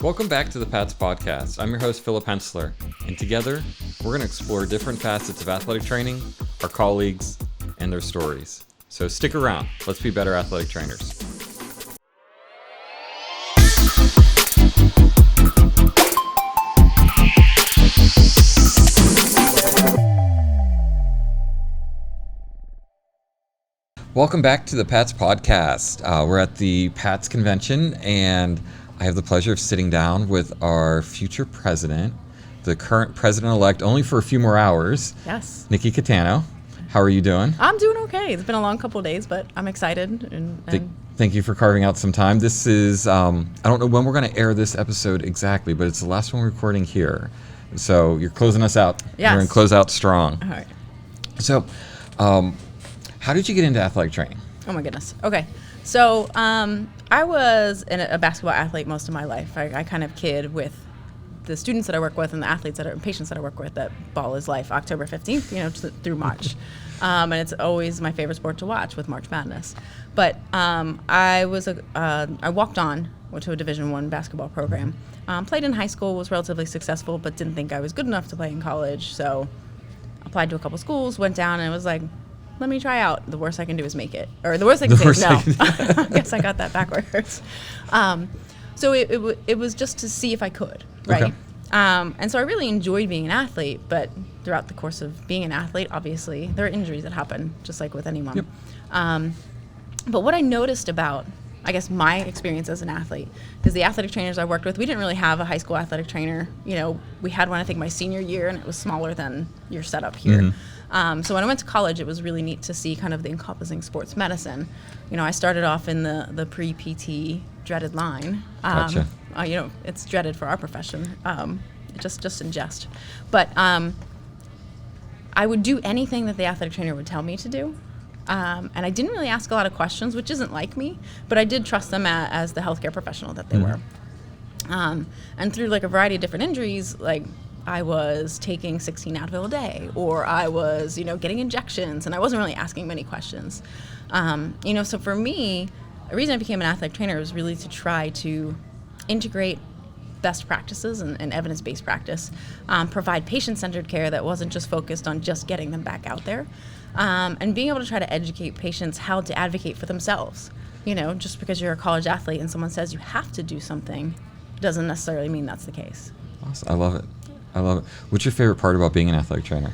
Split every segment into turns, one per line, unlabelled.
Welcome back to the PATS podcast. I'm your host, Philip Hensler, and together we're going to explore different facets of athletic training, our colleagues, and their stories. So stick around. Let's be better athletic trainers. Welcome back to the PATS podcast. We're at the PATS convention, and I have the pleasure of sitting down with our future president, the current president-elect, only for a few more hours.
Yes.
Nikky Cattano. How are you doing?
I'm doing okay. It's been a long couple of days, but I'm excited.
Thank you for carving out some time. This is, I don't know when we're going to air this episode exactly, but it's the last one we're recording here. So you're closing us out.
Yes.
We're going to close out strong.
All right.
So, how did you get into athletic training?
Oh my goodness. Okay. So I was a basketball athlete most of my life. I kind of kid with the students that I work with and the athletes patients that I work with that ball is life, October 15th, through March. And it's always my favorite sport to watch with March Madness. But I walked on to a Division I basketball program. Played in high school, was relatively successful, but didn't think I was good enough to play in college. So applied to a couple schools, went down, and was like, let me try out. The worst I can do is make it. Or the worst I can say is no. I guess I got that backwards. So it was just to see if I could, right?
Okay.
And so I really enjoyed being an athlete, but throughout the course of being an athlete, obviously, there are injuries that happen, just like with anyone. Yep. But what I noticed about, I guess, my experience as an athlete is the athletic trainers I worked with, we didn't really have a high school athletic trainer. We had one, I think, my senior year, and it was smaller than your setup here. Mm-hmm. So when I went to college, it was really neat to see kind of the encompassing sports medicine. I started off in the pre-PT dreaded line.
Gotcha.
It's dreaded for our profession, just in jest. But I would do anything that the athletic trainer would tell me to do. And I didn't really ask a lot of questions, which isn't like me, but I did trust them as the healthcare professional that they were. And through a variety of different injuries, I was taking 16 Advil a day, or I was, getting injections, and I wasn't really asking many questions. So for me, the reason I became an athletic trainer was really to try to integrate best practices and evidence-based practice, provide patient-centered care that wasn't just focused on just getting them back out there, and being able to try to educate patients how to advocate for themselves. Just because you're a college athlete and someone says you have to do something doesn't necessarily mean that's the case.
Awesome. I love it. What's your favorite part about being an athletic trainer?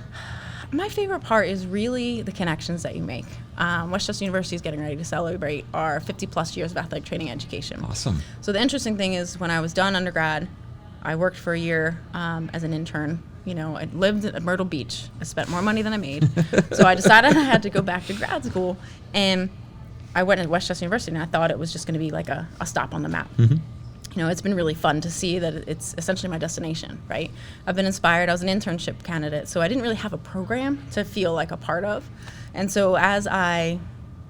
My favorite part is really the connections that you make. Westchester University is getting ready to celebrate our 50-plus years of athletic training education.
Awesome.
So the interesting thing is when I was done undergrad, I worked for a year as an intern. I lived at Myrtle Beach. I spent more money than I made. So I decided I had to go back to grad school. And I went to Westchester University, and I thought it was just going to be like a stop on the map. Mm-hmm. It's been really fun to see that it's essentially my destination, right? I've been inspired. I was an internship candidate, so I didn't really have a program to feel like a part of. And so as I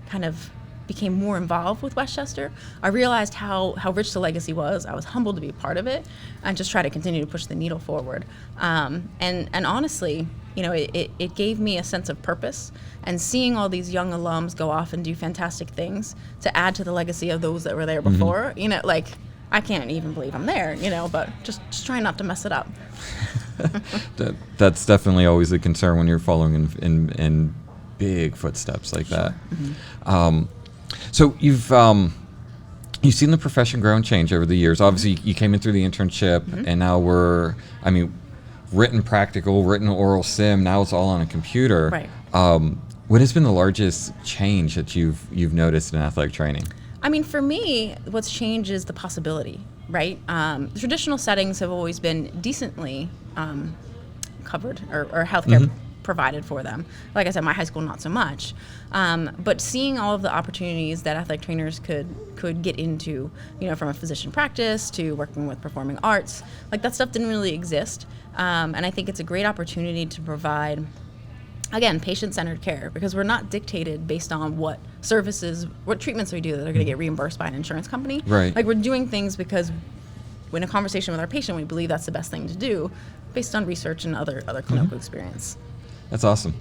kind of became more involved with Westchester, I realized how rich the legacy was. I was humbled to be a part of it and just try to continue to push the needle forward. And honestly, it gave me a sense of purpose, and seeing all these young alums go off and do fantastic things to add to the legacy of those that were there before, I can't even believe I'm there, but just trying not to mess it up.
That's definitely always a concern when you're following in big footsteps like that. Mm-hmm. So you've seen the profession grow and change over the years. Obviously, you came in through the internship, mm-hmm. and now written practical, written oral sim. Now it's all on a computer.
Right.
What has been the largest change that you've noticed in athletic training?
For me, what's changed is the possibility, right? Traditional settings have always been decently covered or healthcare mm-hmm. provided for them. Like I said, my high school, not so much. But seeing all of the opportunities that athletic trainers could get into, from a physician practice to working with performing arts, that stuff didn't really exist. And I think it's a great opportunity to provide, again, patient-centered care, because we're not dictated based on what treatments we do that are going to get reimbursed by an insurance company.
Right.
We're doing things because in a conversation with our patient, we believe that's the best thing to do based on research and other clinical mm-hmm. experience.
That's awesome.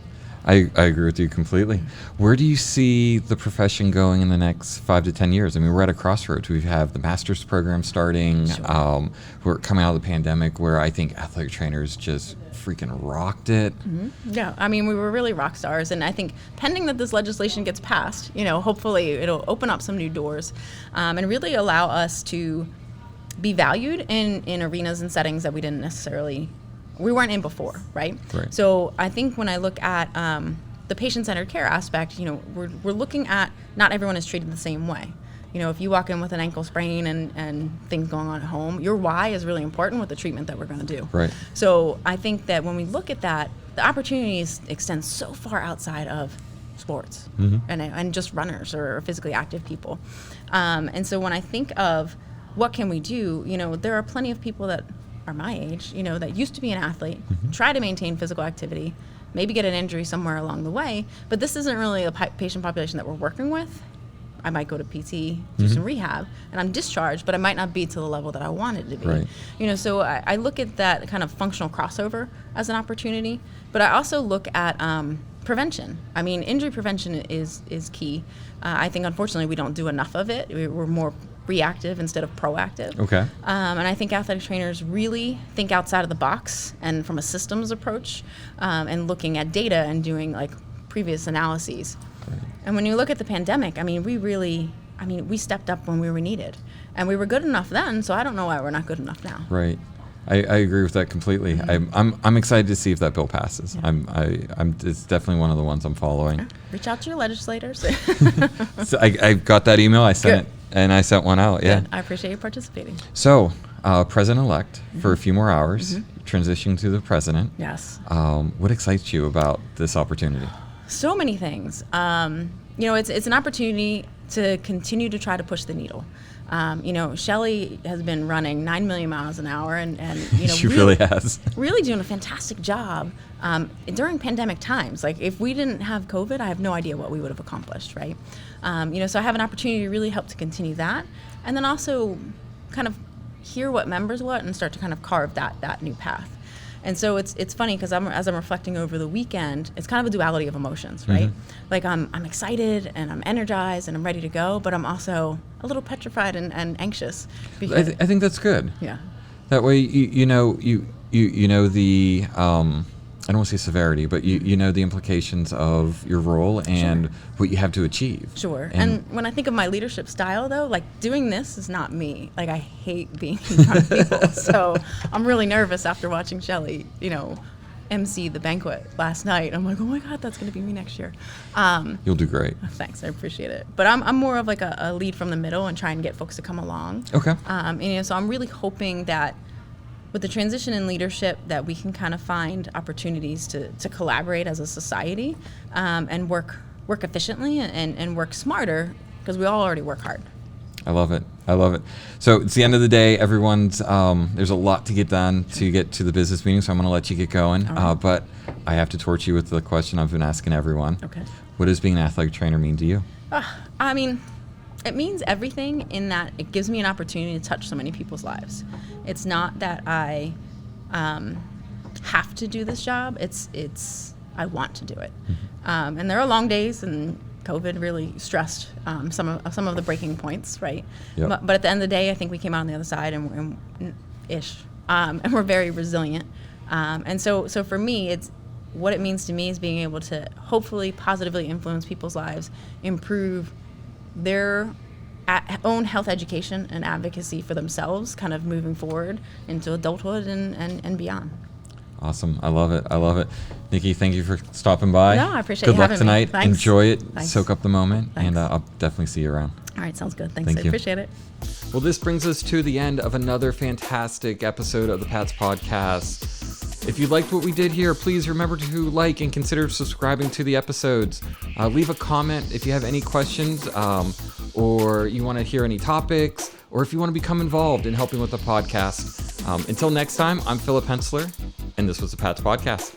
I agree with you completely. Where do you see the profession going in the next 5 to 10 years? I mean, we're at a crossroads. We have the master's program starting.
Sure.
We're coming out of the pandemic where I think athletic trainers just freaking rocked it.
Yeah, I mean, we were really rock stars, and I think pending that this legislation gets passed, hopefully it'll open up some new doors and really allow us to be valued in arenas and settings that we weren't in before, right?
Right.
So I think when I look at the patient-centered care aspect, we're looking at not everyone is treated the same way. If you walk in with an ankle sprain and things going on at home, your why is really important with the treatment that we're going to do.
Right.
So I think that when we look at that, the opportunities extend so far outside of sports and just runners or physically active people. And so when I think of what can we do, there are plenty of people that are my age, that used to be an athlete, try to maintain physical activity, maybe get an injury somewhere along the way, but this isn't really a patient population that we're working with. I might go to PT, do some rehab, and I'm discharged, but I might not be to the level that I wanted to be.
Right.
So I look at that kind of functional crossover as an opportunity, but I also look at prevention. I mean, injury prevention is key. I think, unfortunately, we don't do enough of it. We're more reactive instead of proactive.
Okay.
And I think athletic trainers really think outside of the box and from a systems approach and looking at data and doing like previous analyses.
Right.
And when you look at the pandemic, we stepped up when we were needed. And we were good enough then, so I don't know why we're not good enough now.
Right. I agree with that completely. I'm excited to see if that bill passes.
Yeah.
It's definitely one of the ones I'm following.
Reach out to your legislators.
So I got that email. I sent
Good.
it, and I sent one out. Yeah.
Good. I appreciate you participating.
So, President-elect for a few more hours, transitioning to the president.
Yes.
What excites you about this opportunity?
So many things. It's an opportunity to continue to try to push the needle. Shelley has been running 9 million miles an hour and
She really has.
Really doing a fantastic job during pandemic times. Like, if we didn't have COVID, I have no idea what we would have accomplished, right? So I have an opportunity to really help to continue that, and then also kind of hear what members want and start to kind of carve that new path. And so it's funny because as I'm reflecting over the weekend, it's kind of a duality of emotions, right? Like I'm excited and I'm energized and I'm ready to go, but I'm also a little petrified and anxious. Because,
I think that's good.
Yeah.
That way, you know the I don't want to say severity, but you know the implications of your role and what you have to achieve.
Sure. And when I think of my leadership style, though, like, doing this is not me. Like, I hate being in front of people. So I'm really nervous after watching Shelley, MC the banquet last night. I'm like, oh my God, that's going to be me next year.
You'll do great.
Thanks, I appreciate it. But I'm more of like a lead from the middle and try and get folks to come along.
Okay.
So I'm really hoping that with the transition in leadership that we can kind of find opportunities to collaborate as a society and work efficiently and work smarter, because we all already work hard.
I love it. So it's the end of the day. Everyone's there's a lot to get done to get to the business meeting, so I'm going to let you get going.
Right.
But I have to torch you with the question I've been asking everyone.
Okay.
What does being an athletic trainer mean to you?
It means everything in that it gives me an opportunity to touch so many people's lives. It's not that I have to do this job. It's I want to do it. And there are long days, and COVID really stressed some of the breaking points, right?
Yep.
But at the end of the day, I think we came out on the other side and we're very resilient. And so for me, it's what it means to me is being able to hopefully positively influence people's lives, improve their own health education and advocacy for themselves, kind of moving forward into adulthood and beyond.
Awesome. I love it. Nikki, thank you for stopping by.
No, I appreciate
Good
you
luck
having
tonight.
me. Thanks.
Enjoy it.
Thanks.
Soak up the moment.
Thanks.
And I'll definitely see you around.
All right, sounds good. Thanks.
Thank you.
Appreciate it.
Well, this brings us to the end of another fantastic episode of the PATS podcast. If you liked what we did here, please remember to like and consider subscribing to the episodes. Leave a comment if you have any questions, or you want to hear any topics, or if you want to become involved in helping with the podcast. Until next time, I'm Philip Hensler, and this was the PATS podcast.